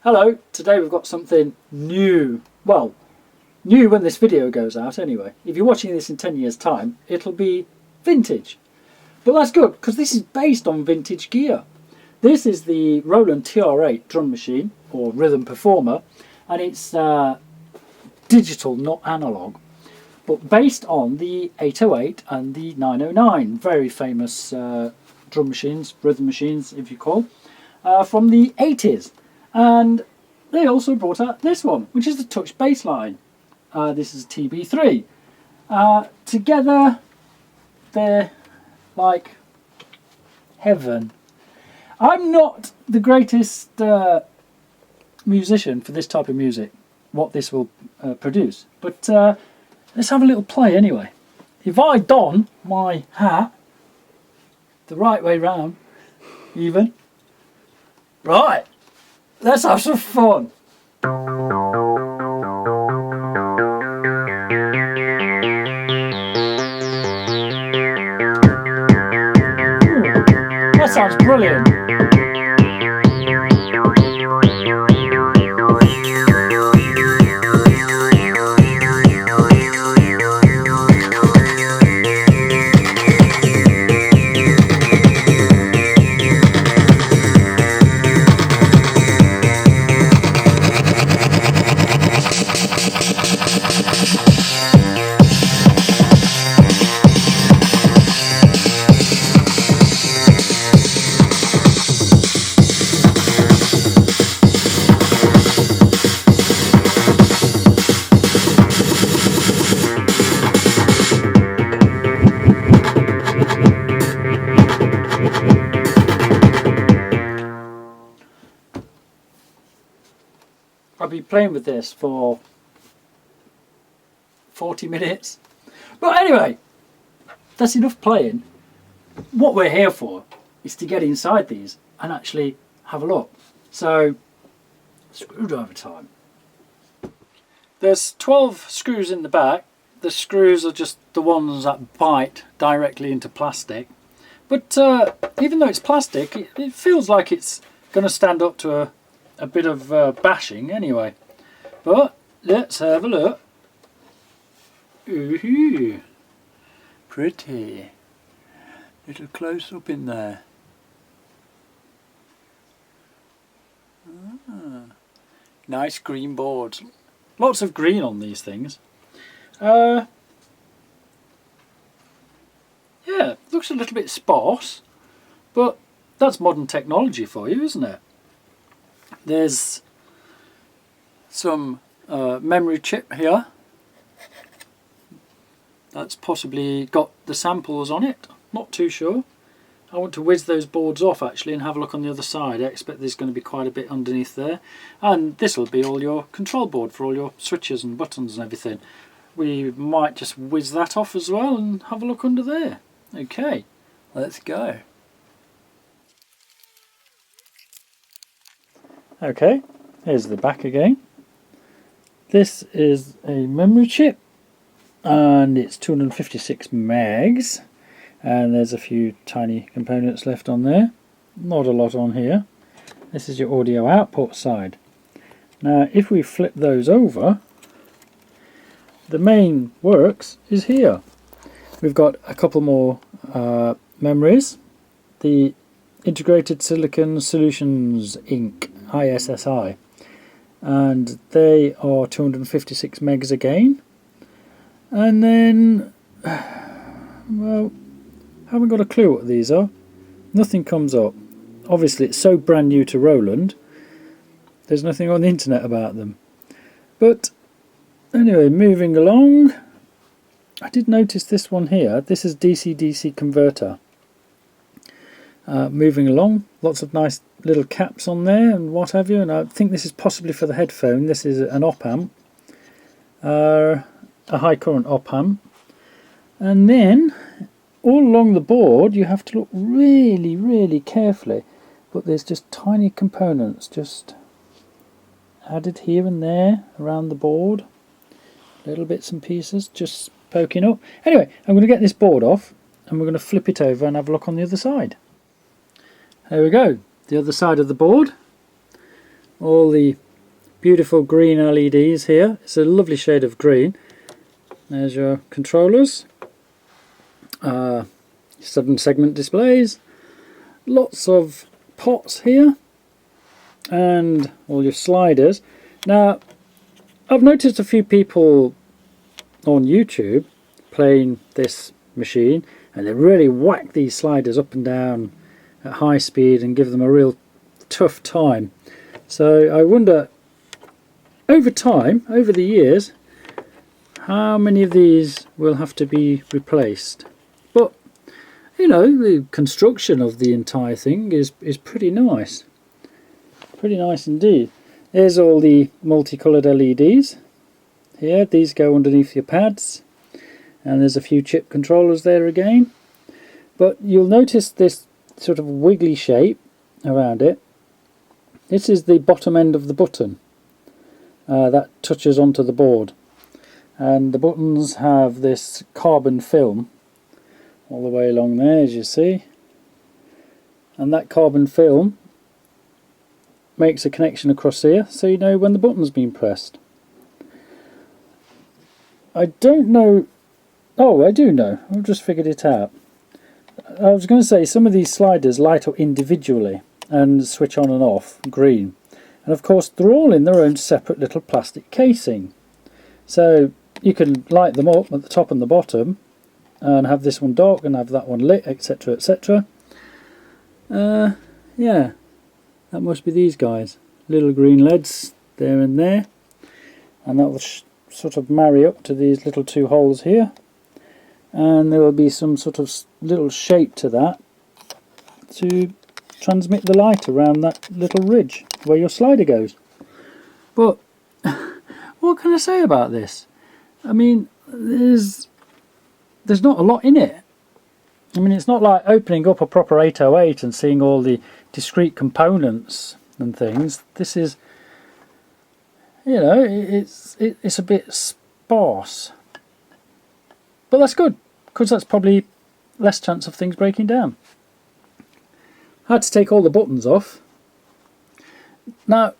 Hello, today we've got something new. Well, new when this video goes out anyway. If you're watching this in 10 years time, it'll be vintage. But that's good, because this is based on vintage gear. This is the Roland TR-8 drum machine, or rhythm performer, and it's digital, not analog, but based on the 808 and the 909, very famous drum machines, rhythm machines if you call, from the 80s. And they also brought out this one, which is the touch bass line. This is TB-3. Together, they're like heaven. I'm not the greatest musician for this type of music, what this will produce, but let's have a little play anyway. If I don my hat the right way round, even, right, let's have some fun. That sounds brilliant. I'll be playing with this for 40 minutes. But anyway, that's enough playing. What we're here for is to get inside these and actually have a look. So, screwdriver time. There's 12 screws in the back. The screws are just the ones that bite directly into plastic. But even though it's plastic, it feels like it's going to stand up to a bit of bashing anyway. But let's have a look. Ooh, pretty. Little close up in there. Nice green boards. Lots of green on these things. Yeah, looks a little bit sparse, but that's modern technology for you, isn't it? There's some memory chip here that's possibly got the samples on it, not too sure. I want to whiz those boards off actually and have a look on the other side. I expect there's going to be quite a bit underneath there, and this will be all your control board for all your switches and buttons and everything. We might just whiz that off as well and have a look under there. Okay, let's go. Okay, here's the back again. This is a memory chip and it's 256 megs, and there's a few tiny components left on there. Not a lot on here. This is your audio output side. Now if we flip those over, the main works is here. We've got a couple more memories. The Integrated Silicon Solutions Inc. ISSI, and they are 256 megs again. And then, well, haven't got a clue what these are. Nothing comes up. Obviously it's so brand new to Roland, there's nothing on the internet about them. But anyway, moving along, I did notice this one here. This is DC-DC converter. Moving along, lots of nice little caps on there and what have you, and I think this is possibly for the headphone. This is an op amp, a high current op amp, and then all along the board you have to look really carefully, but there's just tiny components just added here and there around the board. little bits and pieces just poking up. Anyway, I'm going to get this board off and we're going to flip it over and have a look on the other side. There we go, the other side of the board. All the beautiful green LEDs here. It's a lovely shade of green. There's your controllers, 7 segment displays, lots of pots here, and all your sliders. Now, I've noticed a few people on YouTube playing this machine, and they really whack these sliders up and down at high speed and give them a real tough time. So I wonder, over time, over the years, how many of these will have to be replaced. But you know, the construction of the entire thing is pretty nice. Pretty nice indeed. There's all the multicoloured LEDs here. These go underneath your pads, and there's a few chip controllers there again. But you'll notice this sort of wiggly shape around it. This is the bottom end of the button that touches onto the board. And the buttons have this carbon film all the way along there, as you see, and that carbon film makes a connection across here so you know when the button's been pressed. I don't know, oh I do know, I've just figured it out. I was going to say some of these sliders light up individually and switch on and off green, and of course they're all in their own separate little plastic casing, so you can light them up at the top and the bottom and have this one dark and have that one lit, etc, etc. Yeah, that must be these guys, little green LEDs there and there, and that will sort of marry up to these little 2 holes here, and there will be some sort of little shape to that to transmit the light around that little ridge where your slider goes. But what can I say about this? I mean, there's not a lot in it. I mean, it's not like opening up a proper 808 and seeing all the discrete components and things. This is, you know, it's a bit sparse. But that's good, because that's probably less chance of things breaking down. I had to take all the buttons off. Now,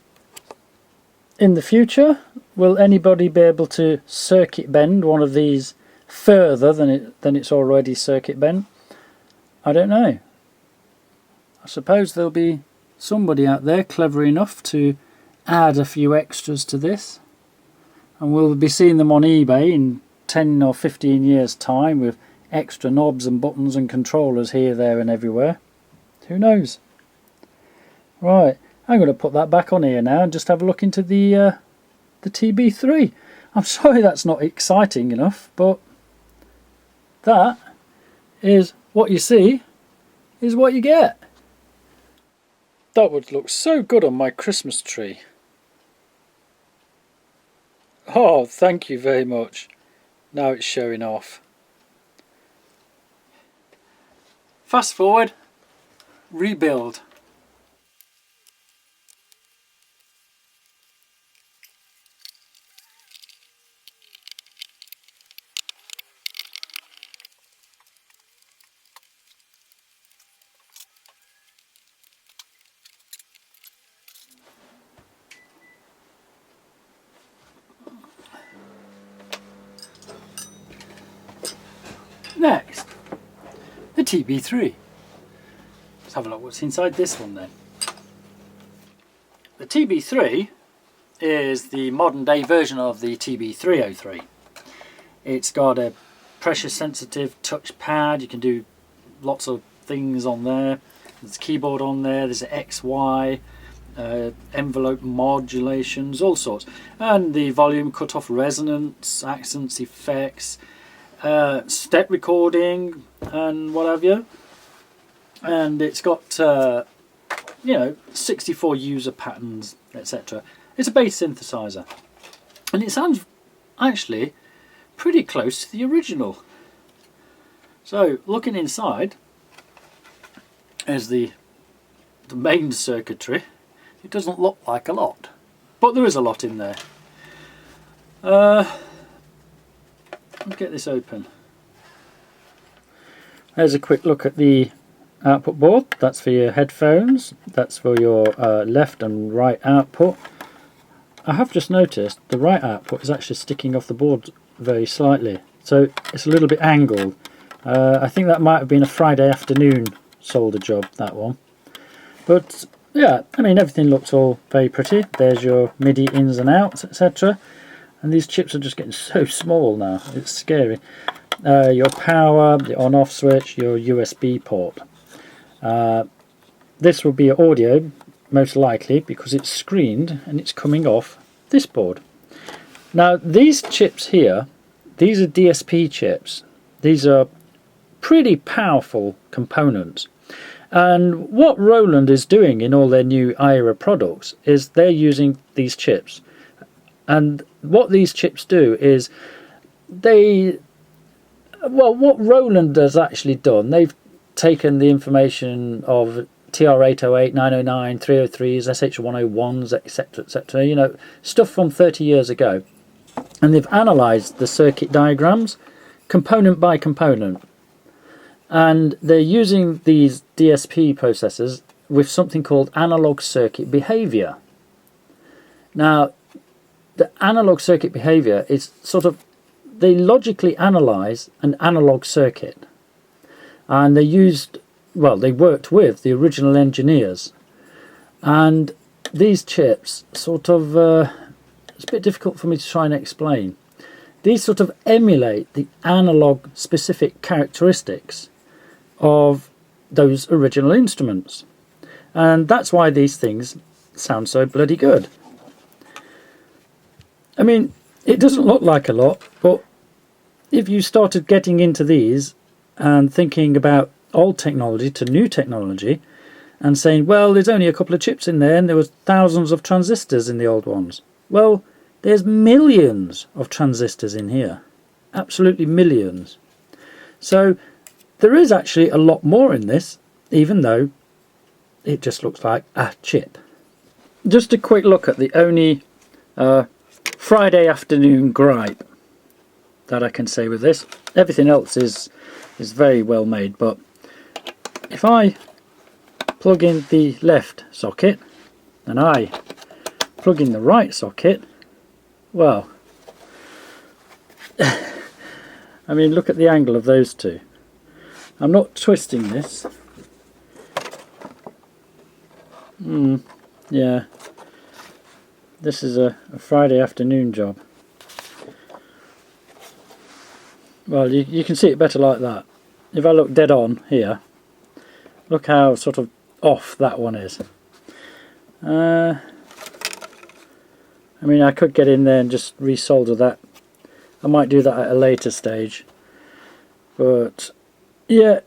in the future, will anybody be able to circuit bend one of these further than it's already circuit bent? I don't know. I suppose there'll be somebody out there clever enough to add a few extras to this, and we'll be seeing them on eBay in 10 or 15 years time with extra knobs and buttons and controllers here, there and everywhere. Who knows? Right, I'm going to put that back on here now and just have a look into the TB-3. I'm sorry that's not exciting enough, but that is what you see is what you get. That would look so good on my Christmas tree. Oh, thank you very much. Now it's showing off. Fast forward, rebuild. Next, the TB-3. Let's have a look what's inside this one then. The TB-3 is the modern day version of the TB-303. It's got a pressure sensitive touch pad. You can do lots of things on there. There's a keyboard on there, there's an XY, envelope modulations, all sorts. And the volume cutoff, resonance, accents, effects, step recording and what have you. And it's got you know, 64 user patterns, etc. It's a bass synthesizer, and it sounds actually pretty close to the original. So looking inside is the main circuitry. It doesn't look like a lot, but there is a lot in there. Let's get this open. There's a quick look at the output board. That's for your headphones, that's for your left and right output. I have just noticed the right output is actually sticking off the board very slightly, so it's a little bit angled. I think that might have been a Friday afternoon solder job, that one. But yeah, I mean, everything looks all very pretty. There's your MIDI ins and outs, etc. And these chips are just getting so small now, it's scary. Your power, the on-off switch, your USB port. This will be audio, most likely, because it's screened and it's coming off this board. Now these chips here, these are DSP chips. These are pretty powerful components. And what Roland is doing in all their new AIRA products is they're using these chips. And what these chips do is what Roland has actually done, they've taken the information of TR-8, 909, 303s, SH101s, etc., etc., you know, stuff from 30 years ago, and they've analysed the circuit diagrams component by component, and they're using these DSP processors with something called analog circuit behaviour. Now, the analog circuit behaviour is sort of, they logically analyse an analog circuit, and they worked with the original engineers, and these chips sort of, it's a bit difficult for me to try and explain. These sort of emulate the analog specific characteristics of those original instruments, and that's why these things sound so bloody good. I mean, it doesn't look like a lot, but if you started getting into these and thinking about old technology to new technology and saying, well, there's only a couple of chips in there and there was thousands of transistors in the old ones. Well, there's millions of transistors in here, absolutely millions. So there is actually a lot more in this, even though it just looks like a chip. Just a quick look at the only Friday afternoon gripe that I can say with this. Everything else is very well made, but if I plug in the left socket and I plug in the right socket, well, I mean, look at the angle of those two. I'm not twisting this. Yeah, this is a Friday afternoon job. Well, you can see it better like that. If I look dead on here, look how sort of off that one is. I mean, I could get in there and just resolder that. I might do that at a later stage. But yeah,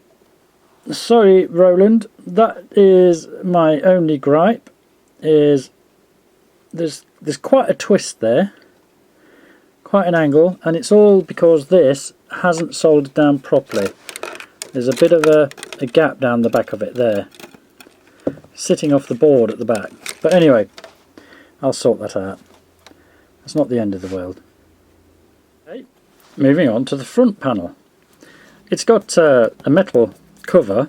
sorry Roland, that is my only gripe, is there's quite a twist there, quite an angle, and it's all because this hasn't soldered down properly. There's a bit of a gap down the back of it there, sitting off the board at the back. But anyway, I'll sort that out. It's not the end of the world. Okay, moving on to the front panel. It's got a metal cover.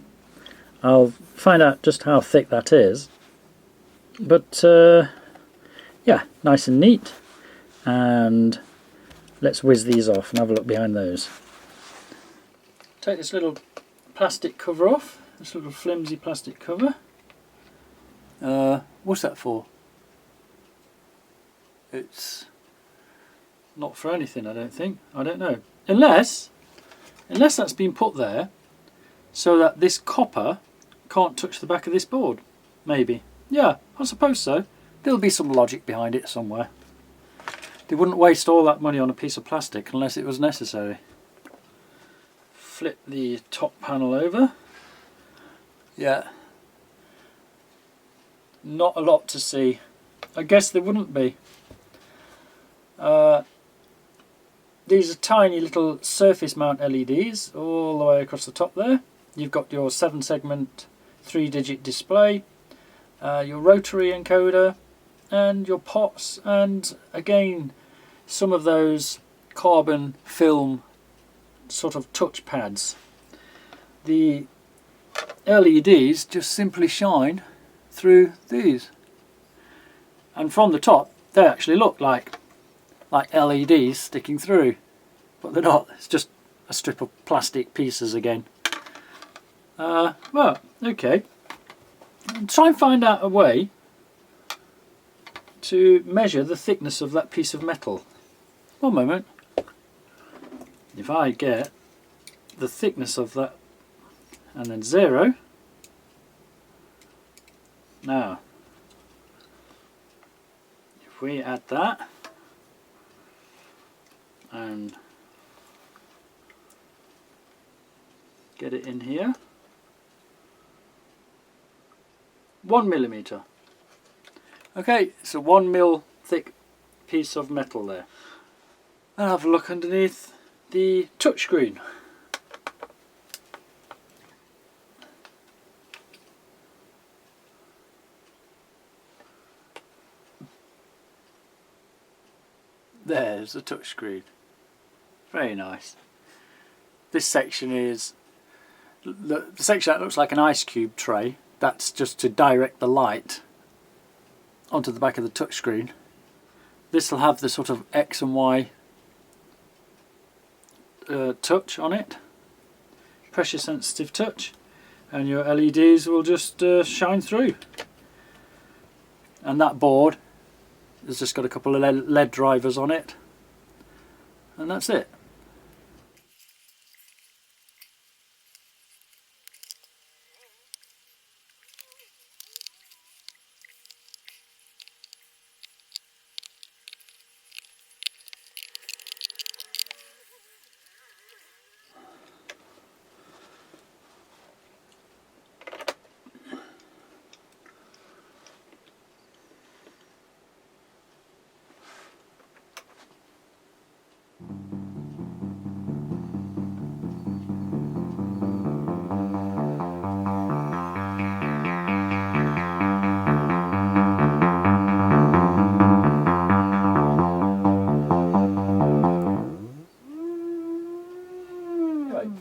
I'll find out just how thick that is. But yeah, nice and neat. And let's whiz these off and have a look behind those. Take this little plastic cover off, this little flimsy plastic cover. What's that for? It's not for anything, I don't think. I don't know. Unless that's been put there so that this copper can't touch the back of this board. Maybe. Yeah, I suppose so. There'll be some logic behind it somewhere. They wouldn't waste all that money on a piece of plastic unless it was necessary. Flip the top panel over. Yeah. Not a lot to see. I guess there wouldn't be. These are tiny little surface mount LEDs all the way across the top there. You've got your 7-segment 3-digit display, your rotary encoder, and your pots, and again some of those carbon film sort of touch pads. The LEDs just simply shine through these, and from the top they actually look like LEDs sticking through, but they're not. It's just a strip of plastic pieces again. Well, okay. Try and find out a way to measure the thickness of that piece of metal. One moment. If I get the thickness of that and then 0. Now, if we add that and get it in here, 1 millimeter. Okay, it's a 1 mil thick piece of metal there. I'll have a look underneath the touchscreen. There's the touchscreen. Very nice. This section is the section that looks like an ice cube tray. That's just to direct the light onto the back of the touchscreen. This will have the sort of X and Y touch on it, pressure sensitive touch, and your LEDs will just shine through. And that board has just got a couple of LED drivers on it, and that's it.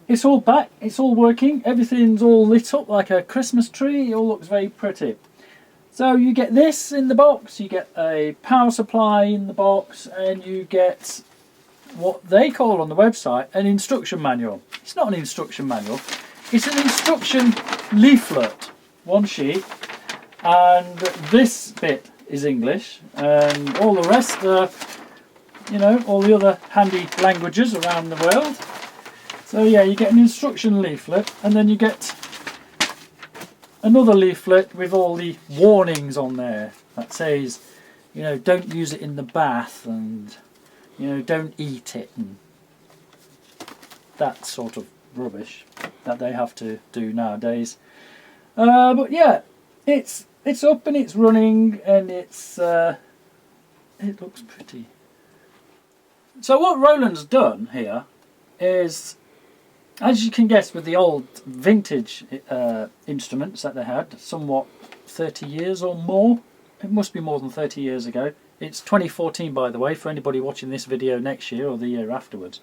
It's all back, it's all working, everything's all lit up like a Christmas tree, it all looks very pretty. So you get this in the box, you get a power supply in the box, and you get what they call on the website an instruction manual. It's not an instruction manual, it's an instruction leaflet, one sheet, and this bit is English, and all the rest are, you know, all the other handy languages around the world. So yeah, you get an instruction leaflet, and then you get another leaflet with all the warnings on there that says, you know, don't use it in the bath, and, you know, don't eat it, and that sort of rubbish that they have to do nowadays. But yeah, it's up and it's running, and it looks pretty. So what Roland's done here is, as you can guess, with the old vintage instruments that they had, somewhat 30 years or more, it must be more than 30 years ago. It's 2014, by the way, for anybody watching this video next year or the year afterwards.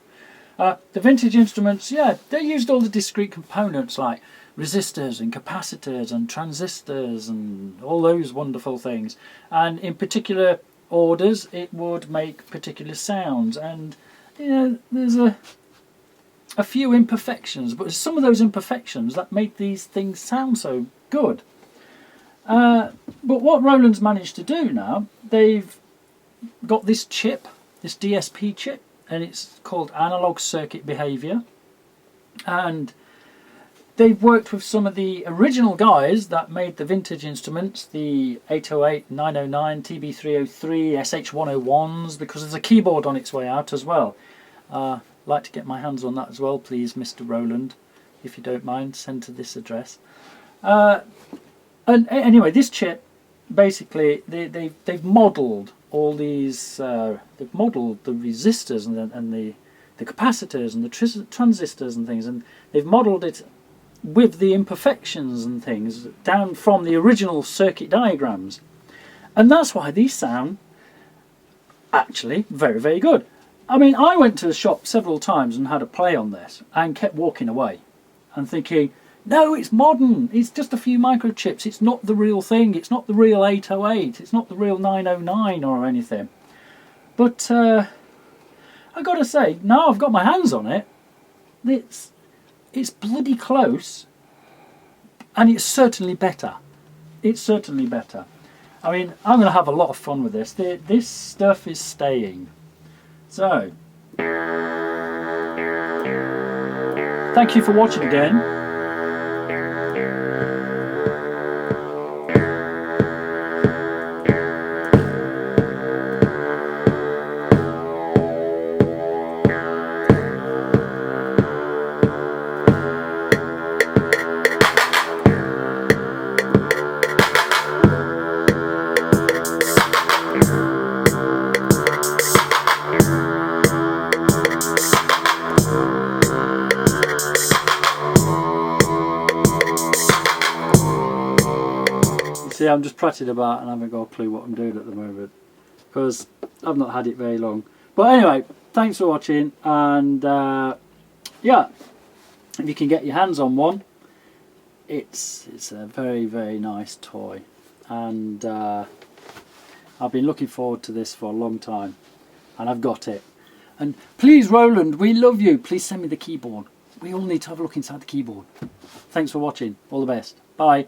The vintage instruments, yeah, they used all the discrete components like resistors and capacitors and transistors and all those wonderful things. And in particular orders, it would make particular sounds. And, you know, there's a few imperfections, but it's some of those imperfections that make these things sound so good. But what Roland's managed to do now, they've got this chip, this DSP chip, and it's called analog circuit behavior, and they've worked with some of the original guys that made the vintage instruments, the 808, 909, TB-303, SH101s, because there's a keyboard on its way out as well. Like to get my hands on that as well, please, Mr. Roland, if you don't mind, send to this address. And anyway, this chip, basically, they've modelled all these. They've modelled the resistors and the capacitors and the transistors and things, and they've modelled it with the imperfections and things down from the original circuit diagrams, and that's why these sound actually very, very good. I mean, I went to the shop several times and had a play on this and kept walking away and thinking, no, it's modern, it's just a few microchips, it's not the real thing, it's not the real 808, it's not the real 909 or anything. But I gotta say, now I've got my hands on it, it's bloody close, and it's certainly better. It's certainly better. I mean, I'm going to have a lot of fun with this. This stuff is staying. So, thank you for watching again. See, I'm just prattling about and I haven't got a clue what I'm doing at the moment because I've not had it very long. But anyway, thanks for watching, and yeah, if you can get your hands on one, it's a very, very nice toy, and I've been looking forward to this for a long time, and I've got it. And please, Roland, we love you. Please send me the keyboard. We all need to have a look inside the keyboard. Thanks for watching. All the best. Bye.